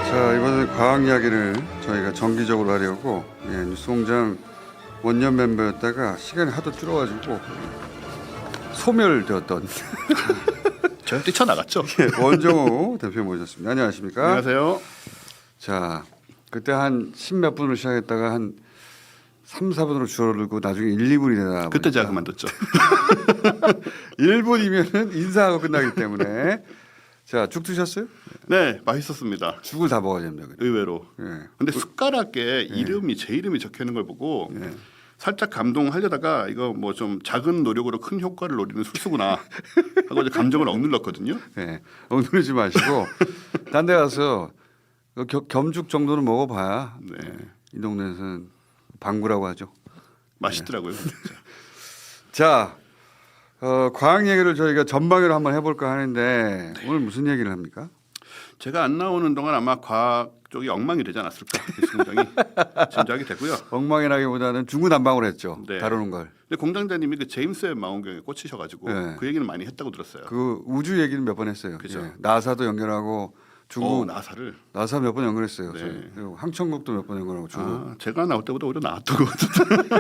자, 이번에 과학 이야기를 저희가 정기적으로 하려고 뉴스공장 원년 멤버였다가 시간이 하도 줄어가지고 소멸되었던 저 뛰쳐나갔죠. 원정호 대표 모셨습니다. 안녕하십니까? 안녕하세요. 자, 그때 한 10몇 분으로 시작했다가 한 3, 4분으로 줄어들고 나중에 1, 2분이 되다 그때 제가 그만뒀죠. 1분이면은 인사하고 끝나기 때문에 자, 죽 드셨어요? 네, 맛있었습니다. 죽을 다 먹어야 됩니다. 그래. 의외로. 예. 근데 숟가락에 이름이 제 이름이 적혀 있는 걸 보고 살짝 감동하려다가 이거 뭐 좀 작은 노력으로 큰 효과를 노리는 술수구나 하고 이제 감정을 억눌렀거든요. 네, 억누르지 마시고 딴 데 가서 겸죽 정도는 먹어봐야 네. 이 동네에서는 방구라고 하죠. 맛있더라고요. 자, 과학 얘기를 저희가 전방위로 한번 해볼까 하는데 오늘 무슨 얘기를 합니까? 제가 안 나오는 동안 아마 과학 쪽이 엉망이 되지 않았을까 공장이 짐작이 되고요. 엉망이라기보다는 중구난방으로 했죠. 네. 다루는 걸. 근데 공장장님이 그 제임스 웹 망원경에 꽂히셔가지고 네. 그 얘기는 많이 했다고 들었어요. 그 우주 얘기는 몇 번 했어요. 그죠. 예. 나사도 연결하고 중국 나사를. 나사 몇 번 연결했어요. 네. 저희. 그리고 항천국도 몇 번 연결하고 중국. 아, 제가 나올 때보다 오히려 나왔던 것 같은데.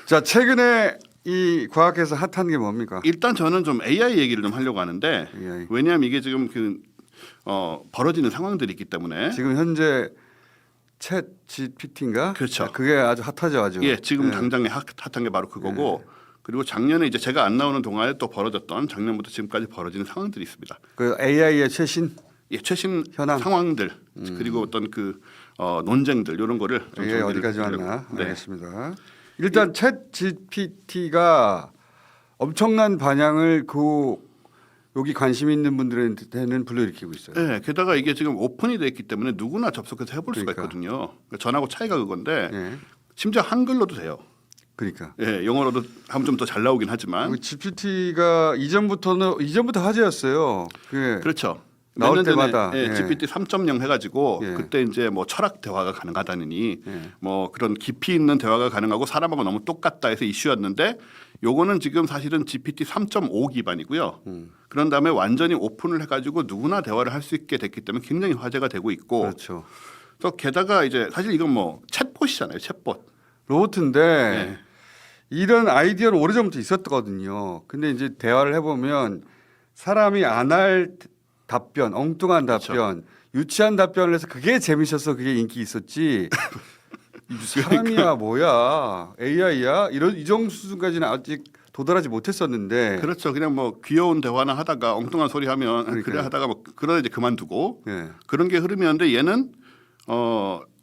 자, 최근에 이 과학에서 핫한 게 뭡니까? 일단 저는 좀 AI 얘기를 좀 하려고 하는데 AI. 왜냐하면 이게 지금 벌어지는 상황들이 있기 때문에 지금 현재 챗 GPT인가? 그렇죠. 그게 아주 핫하죠, 아주. 예 지금 예. 당장에 핫한 게 바로 그거고 그리고 작년에 이제 제가 안 나오는 동안에 또 벌어졌던 작년부터 지금까지 벌어지는 상황들이 있습니다. 그 AI의 최신 예 최신 현황. 상황들 그리고 어떤 그 논쟁들 이런 거를 좀 AI 정리를 어디까지 하려고. 왔나? 네. 알겠습니다. 일단 챗 GPT가 엄청난 반향을 여기 관심 있는 분들한테는 불러일으키고 있어요. 네, 게다가 이게 지금 오픈이 돼 있기 때문에 누구나 접속해서 해볼 수가 그러니까. 있거든요. 그러니까 전하고 차이가 그건데 예. 심지어 한글로도 돼요. 그러니까. 예, 영어로도 하면 좀 더 잘 나오긴 하지만 그 GPT가 이전부터 화제였어요. 그게 그렇죠. 나올 몇 년 전에, 때마다, 예, 예. GPT 3.0 해가지고 예. 그때 이제 뭐 철학 대화가 가능하다느니 예. 뭐 그런 깊이 있는 대화가 가능하고 사람하고 너무 똑같다 해서 이슈였는데 요거는 지금 사실은 GPT 3.5 기반이고요. 그런 다음에 완전히 오픈을 해가지고 누구나 대화를 할 수 있게 됐기 때문에 굉장히 화제가 되고 있고 그렇죠. 또 게다가 이제 사실 이건 뭐 챗봇이잖아요. 챗봇. 로봇인데 예. 이런 아이디어는 오래전부터 있었거든요. 근데 이제 대화를 해보면 사람이 안 할 답변, 엉뚱한 답변, 유치한 답변을 해서 그게 재밌어서 그게 인기 있었지. 사람이야 뭐야 AI야 이 정도 수준까지는 아직 도달하지 못했었는데. 그렇죠. 그냥 뭐 귀여운 대화나 하다가 엉뚱한 소리 하면 그래 하다가 뭐 그러다 이제 그만두고 예. 그런 게 흐름이었는데 얘는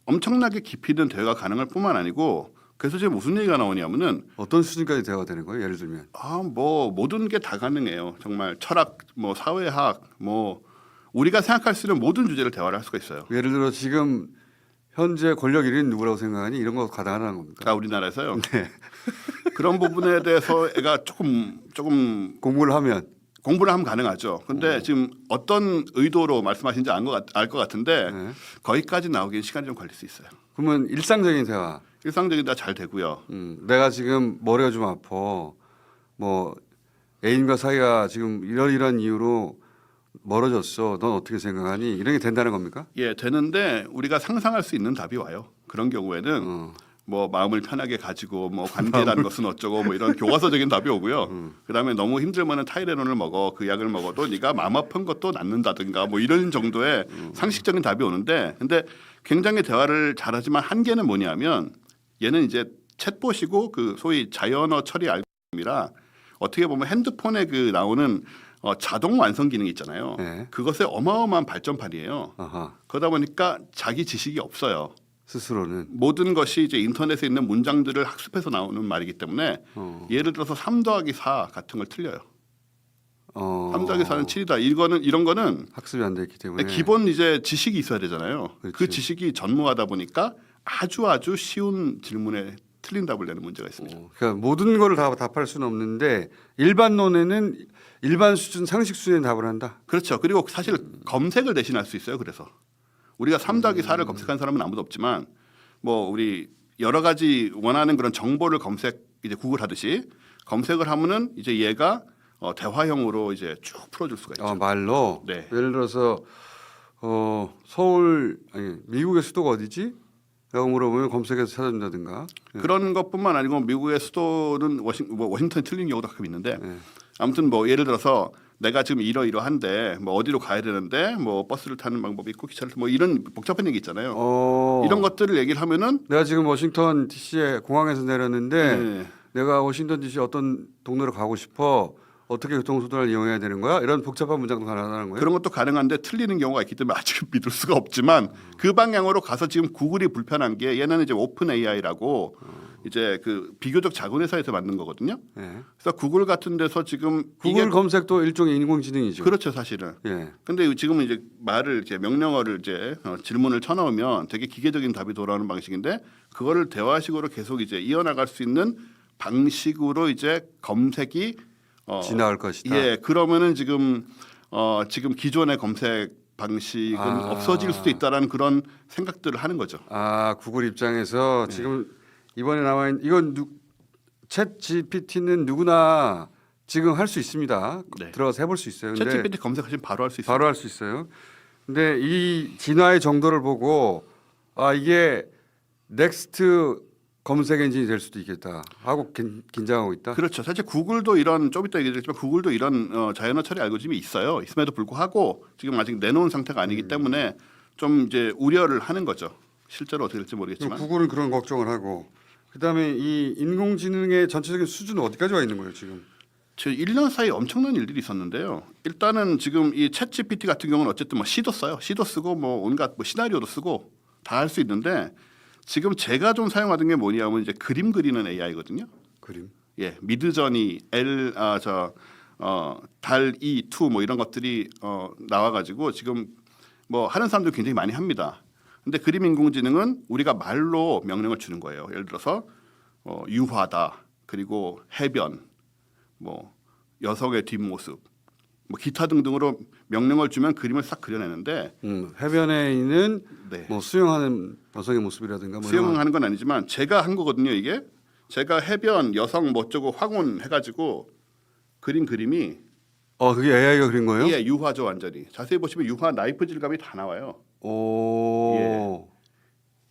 엄청나게 깊이 있는 대화가 가능할 뿐만 아니고 그래서 지금 무슨 얘기가 나오냐면은 어떤 수준까지 대화가 되는 거예요? 예를 들면 뭐 모든 게 다 가능해요. 정말 철학, 뭐 사회학, 뭐 우리가 생각할 수 있는 모든 주제를 대화를 할 수가 있어요. 예를 들어 지금 현재 권력 1위는 누구라고 생각하니 이런 거 가능하다는 겁니까? 우리나라에서요. 네. 그런 부분에 대해서 애가 조금 공부를 하면 공부를 하면 가능하죠. 근데 지금 어떤 의도로 말씀하신지 알 것 같은데 네. 거기까지 나오기엔 시간이 좀 걸릴 수 있어요. 그러면 일상적인 대화. 일상적인 다 잘 되고요. 내가 지금 머리가 좀 아파. 뭐 애인과 사이가 지금 이런 이유로 멀어졌어. 넌 어떻게 생각하니? 이런 게 된다는 겁니까? 예, 되는데 우리가 상상할 수 있는 답이 와요. 그런 경우에는 뭐 마음을 편하게 가지고 뭐 관계라는 것은 어쩌고 뭐 이런 교과서적인 답이 오고요. 그다음에 너무 힘들면은 타이레놀을 먹어. 그 약을 먹어도 네가 마음 아픈 것도 낫는다든가 뭐 이런 정도의 상식적인 답이 오는데 근데 굉장히 대화를 잘하지만 한계는 뭐냐면 얘는 이제 챗봇이고 그 소위 자연어 처리 알고리즘이라 어떻게 보면 핸드폰에 그 나오는 자동 완성 기능이 있잖아요. 네. 그것의 어마어마한 발전판이에요. 아하. 그러다 보니까 자기 지식이 없어요. 스스로는 모든 것이 이제 인터넷에 있는 문장들을 학습해서 나오는 말이기 때문에 예를 들어서 3 더하기 4 같은 걸 틀려요. 3 더하기 4는 7이다. 이런 거는 학습이 안 됐기 때문에 기본 이제 지식이 있어야 되잖아요. 그 그렇지. 지식이 전무하다 보니까 아주 쉬운 질문에 틀린 답을 내는 문제가 있습니다. 그러니까 모든 거를 다 답할 수는 없는데 일반론에는 일반 수준 상식 수준의 답을 한다. 그렇죠. 그리고 사실 검색을 대신할 수 있어요. 그래서 우리가 3 더하기 4를 검색한 사람은 아무도 없지만 뭐 우리 여러 가지 원하는 그런 정보를 이제 구글 하듯이 검색을 하면은 이제 얘가 대화형으로 이제 쭉 풀어줄 수가 있죠. 말로 네. 예를 들어서 서울 아니 미국의 수도가 어디지? 라고 물어보면 검색해서 찾아준다든가. 그런 것뿐만 아니고 미국의 수도는 워싱턴이 틀린 경우도 가끔 있는데 네. 아무튼 뭐 예를 들어서 내가 지금 이러이러한데 뭐 어디로 가야 되는데 뭐 버스를 타는 방법이 있고 기차를 뭐 이런 복잡한 얘기 있잖아요. 이런 것들을 얘기를 하면은 내가 지금 워싱턴 DC에 공항에서 내렸는데 네. 내가 워싱턴 DC 어떤 동네로 가고 싶어. 어떻게 교통수단을 이용해야 되는 거야? 이런 복잡한 문장도 가능하다는 거예요? 그런 것도 가능한데 틀리는 경우가 있기 때문에 아직 믿을 수가 없지만 그 방향으로 가서 지금 구글이 불편한 게 얘는 이제 오픈 AI라고 이제 그 비교적 작은 회사에서 만든 거거든요. 네. 그래서 구글 같은 데서 지금 구글 이게 검색도 일종의 인공지능이죠. 그렇죠 사실은. 예. 근데 지금은 이제 말을 이제 명령어를 이제 질문을 쳐넣으면 되게 기계적인 답이 돌아오는 방식인데 그거를 대화식으로 계속 이제 이어나갈 수 있는 방식으로 이제 검색이 지나갈 것이다. 예, 그러면은 지금 기존의 검색 방식은 없어질 수도 있다라는 그런 생각들을 하는 거죠. 구글 입장에서 지금 이번에 나와 있는 이건 챗 GPT는 누구나 지금 할 수 있습니다. 네. 들어가서 해볼 수 있어요. 근데 챗GPT 검색하시면 바로 할 수 있어요. 바로 할 수 있어요. 근데 이 진화의 정도를 보고 이게 넥스트 검색 엔진이 될 수도 있겠다 하고 긴장하고 있다. 그렇죠. 사실 구글도 이런 좀 이따 얘기드리겠지만 구글도 이런 자연어 처리 알고리즘이 있어요. 있음에도 불구하고 지금 아직 내놓은 상태가 아니기 때문에 좀 이제 우려를 하는 거죠. 실제로 어떻게 될지 모르겠지만. 구글은 그런 걱정을 하고 그다음에 이 인공지능의 전체적인 수준은 어디까지 와 있는 거예요 지금? 저 1년 사이 엄청난 일들이 있었는데요. 일단은 지금 이 챗GPT 같은 경우는 어쨌든 뭐 C도 써요. C도 쓰고 뭐 온갖 뭐 시나리오도 쓰고 다 할 수 있는데 지금 제가 좀 사용하던 게 뭐냐면 이제 그림 그리는 AI거든요. 그림. 예, 미드저니, 달2 뭐 이런 것들이 나와가지고 지금 뭐 하는 사람들 굉장히 많이 합니다. 근데 그림 인공지능은 우리가 말로 명령을 주는 거예요. 예를 들어서 유화다, 그리고 해변, 뭐 여성의 뒷모습, 뭐 기타 등등으로 명령을 주면 그림을 싹 그려내는데 해변에 있는 네. 뭐 수영하는 여성의 모습이라든가 뭐 수영하는 건 아니지만 제가 한 거거든요. 이게 제가 해변 여성 뭐 어쩌고 황혼 해가지고 그림이 그게 AI가 그린 거예요? 예, 유화죠 완전히. 자세히 보시면 유화 나이프 질감이 다 나와요. 예.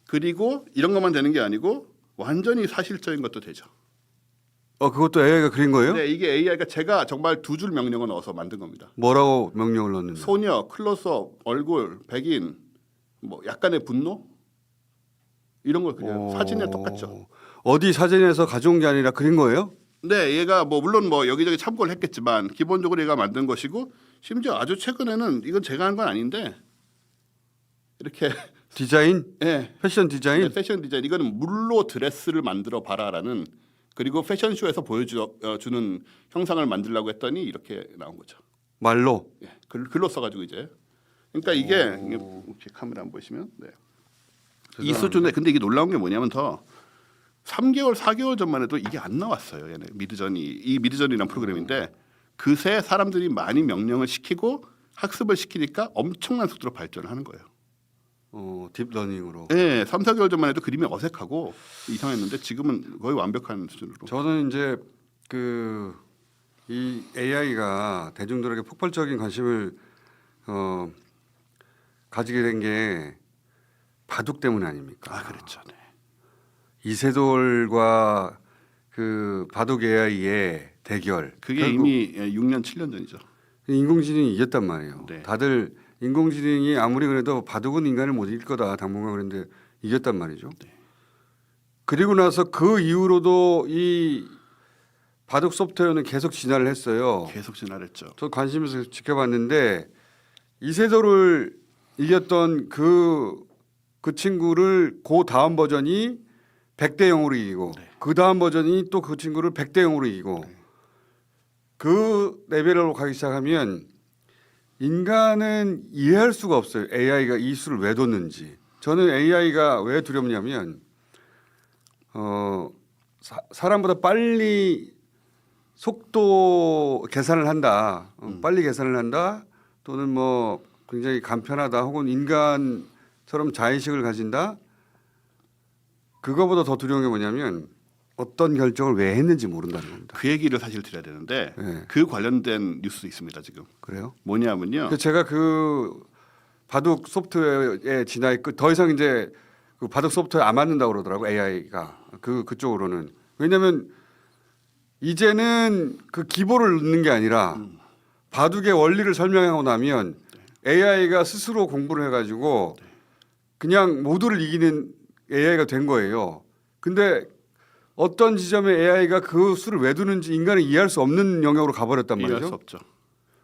그리고 이런 것만 되는 게 아니고 완전히 사실적인 것도 되죠. 그것도 AI가 그린 거예요? 네, 이게 AI가 제가 정말 두 줄 명령을 넣어서 만든 겁니다. 뭐라고 명령을 넣는데? 소녀, 클로즈업, 얼굴, 백인, 뭐 약간의 분노 이런 걸 그냥 사진에 똑같죠. 어디 사진에서 가져온 게 아니라 그린 거예요? 네, 얘가 뭐 물론 뭐 여기저기 참고를 했겠지만 기본적으로 얘가 만든 것이고 심지어 아주 최근에는 이건 제가 한 건 아닌데 이렇게 디자인? 예, 패션 디자인? 네, 패션 디자인 이거는 물로 드레스를 만들어 봐라라는 그리고 패션쇼에서 보여주는 형상을 만들려고 했더니 이렇게 나온 거죠. 말로? 예, 글로 써가지고 이제 그러니까 이게 혹시 카메라 안 보시면 네. 이 수준에 근데 이게 놀라운 게 뭐냐면 더 3개월 4개월 전만 해도 이게 안 나왔어요. 얘네 미드저니라는 프로그램인데 그새 사람들이 많이 명령을 시키고 학습을 시키니까 엄청난 속도로 발전을 하는 거예요. 딥러닝으로. 네, 3, 4개월 전만 해도 그림이 어색하고 이상했는데 지금은 거의 완벽한 수준으로. 저는 이제 이 AI가 대중들에게 폭발적인 관심을 가지게 된 게 바둑 때문 아닙니까? 그렇죠. 네. 이세돌과 그 바둑 AI의 대결. 그게 이미 6년 7년 전이죠. 인공지능이 이겼단 말이에요. 네. 다들 인공지능이 아무리 그래도 바둑은 인간을 못 이길 거다 당분간 그랬는데 이겼단 말이죠. 네. 그리고 나서 그 이후로도 이 바둑 소프트웨어는 계속 진화를 했어요. 계속 진화했죠. 저 관심 있어서 지켜봤는데 이세돌을 이겼던 그 친구를 그 다음 버전이 100대 0으로 이기고 그 다음 버전이 또 그 친구를 100대 0으로 이기고 그 레벨로 가기 시작하면 인간은 이해할 수가 없어요. AI가 이 수를 왜 뒀는지. 저는 AI가 왜 두렵냐면 사람보다 빨리 속도 계산을 한다. 빨리 계산을 한다. 또는 뭐 굉장히 간편하다. 혹은 인간처럼 자의식을 가진다. 그거보다 더 두려운 게 뭐냐면 어떤 결정을 왜 했는지 모른다는 겁니다. 그 얘기를 사실 드려야 되는데 네. 그 관련된 뉴스 있습니다 지금. 그래요? 뭐냐면요. 제가 바둑 소프트웨어의 진화의 끝. 더 이상 이제 그 바둑 소프트웨어 안 맞는다고 그러더라고 AI가 그쪽으로는. 왜냐하면 이제는 그 기보를 넣는 게 아니라 바둑의 원리를 설명하고 나면 AI가 스스로 공부를 해가지고 그냥 모두를 이기는 AI가 된 거예요. 근데 어떤 지점에 AI가 그 수를 왜 두는지 인간은 이해할 수 없는 영역으로 가버렸단 이해할 말이죠. 수 없죠.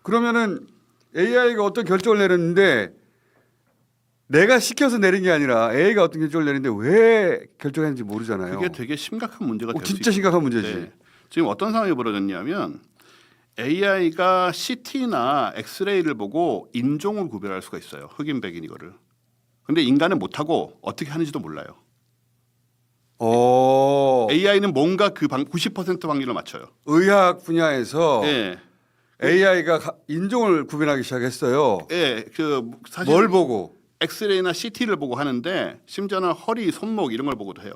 그러면은 AI가 어떤 결정을 내렸는데 내가 시켜서 내린 게 아니라 AI가 어떤 결정을 내리는데 왜 결정했는지 모르잖아요. 그게 되게 심각한 문제가 될 수 진짜 심각한 문제지. 네. 지금 어떤 상황이 벌어졌냐면 AI가 CT나 엑스레이를 보고 인종을 구별할 수가 있어요. 흑인, 백인 이거를. 근데 인간은 못하고 어떻게 하는지도 몰라요. AI는 뭔가 그 90% 확률을 맞춰요. 의학 분야에서 예. AI가 인종을 구별하기 시작했어요. 예. 그 사실 뭘 보고? 엑스레이나 CT를 보고 하는데 심지어는 허리, 손목 이런 걸 보고도 해요.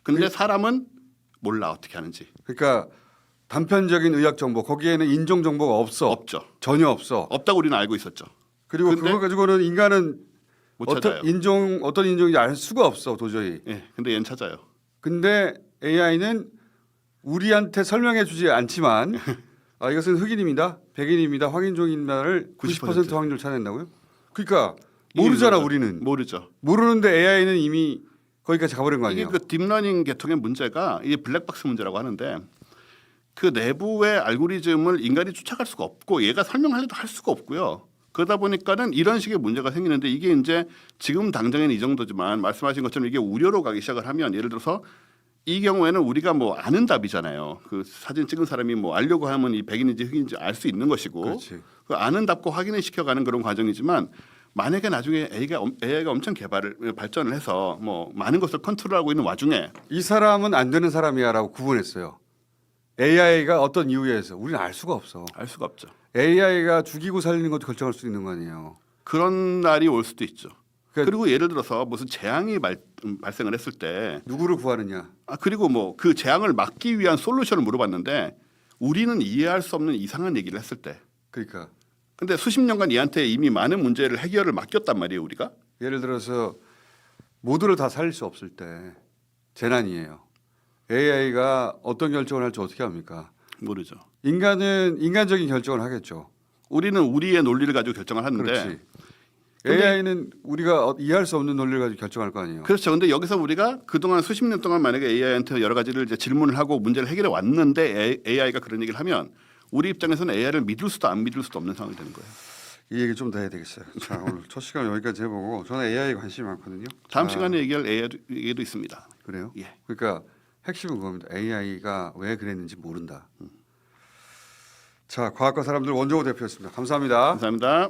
근데 사람은 몰라 어떻게 하는지. 그러니까 단편적인 의학 정보 거기에는 인종 정보가 없죠. 전혀 없어. 없다고 우리는 알고 있었죠. 그리고 근데 그거 가지고는 인간은 못 찾아요. 어떤 인종인지 알 수가 없어 도저히. 예. 근데 얘는 찾아요. 근데 AI는 우리한테 설명해 주지 않지만 이것은 흑인입니다. 백인입니다. 황인종입니다를 90% 확률 찾아낸다고요? 그러니까 모르잖아 우리는. 모르죠. 모르는데 AI는 이미 거기까지 가버린 거 이게 아니에요? 그 딥러닝 계통의 문제가 이게 블랙박스 문제라고 하는데 그 내부의 알고리즘을 인간이 쫓아갈 수가 없고 얘가 설명하려도 할 수가 없고요. 그러다 보니까는 이런 식의 문제가 생기는데 이게 이제 지금 당장에는 이 정도지만 말씀하신 것처럼 이게 우려로 가기 시작을 하면 예를 들어서 이 경우에는 우리가 뭐 아는 답이잖아요. 그 사진 찍은 사람이 뭐 알려고 하면 이 백인인지 흑인인지 알 수 있는 것이고 그렇지. 그 아는 답고 확인을 시켜가는 그런 과정이지만 만약에 나중에 AI가 엄청 발전을 해서 뭐 많은 것을 컨트롤하고 있는 와중에 이 사람은 안 되는 사람이야라고 구분했어요. AI가 어떤 이유에 의해서 우리는 알 수가 없어. 알 수가 없죠. AI가 죽이고 살리는 것도 결정할 수 있는 거 아니에요. 그런 날이 올 수도 있죠. 그러니까 그리고 예를 들어서 무슨 재앙이 발생을 했을 때 누구를 구하느냐. 그리고 뭐 그 재앙을 막기 위한 솔루션을 물어봤는데 우리는 이해할 수 없는 이상한 얘기를 했을 때 그러니까 근데 수십 년간 얘한테 이미 많은 문제를 해결을 맡겼단 말이에요 우리가. 예를 들어서 모두를 다 살릴 수 없을 때 재난이에요. AI가 어떤 결정을 할지 어떻게 합니까? 모르죠. 인간은 인간적인 결정을 하겠죠. 우리는 우리의 논리를 가지고 결정을 하는데 그렇지. 근데- AI는 우리가 이해할 수 없는 논리를 가지고 결정할 거 아니에요. 그렇죠. 근데 여기서 우리가 그동안 수십 년 동안 만약에 AI한테 여러 가지를 이제 질문을 하고 문제를 해결해 왔는데 AI가 그런 얘기를 하면 우리 입장에서는 AI를 믿을 수도 안 믿을 수도 없는 상황이 되는 거예요. 이 얘기 좀 더 해야 되겠어요. 자, 오늘 첫 시간 여기까지 해보고 저는 AI에 관심이 많거든요. 다음 시간에 얘기할 얘기도 있습니다. 그래요? 예. 그러니까 핵심은 그겁니다. AI가 왜 그랬는지 모른다. 자, 과학과 사람들 원종호 대표였습니다. 감사합니다. 감사합니다.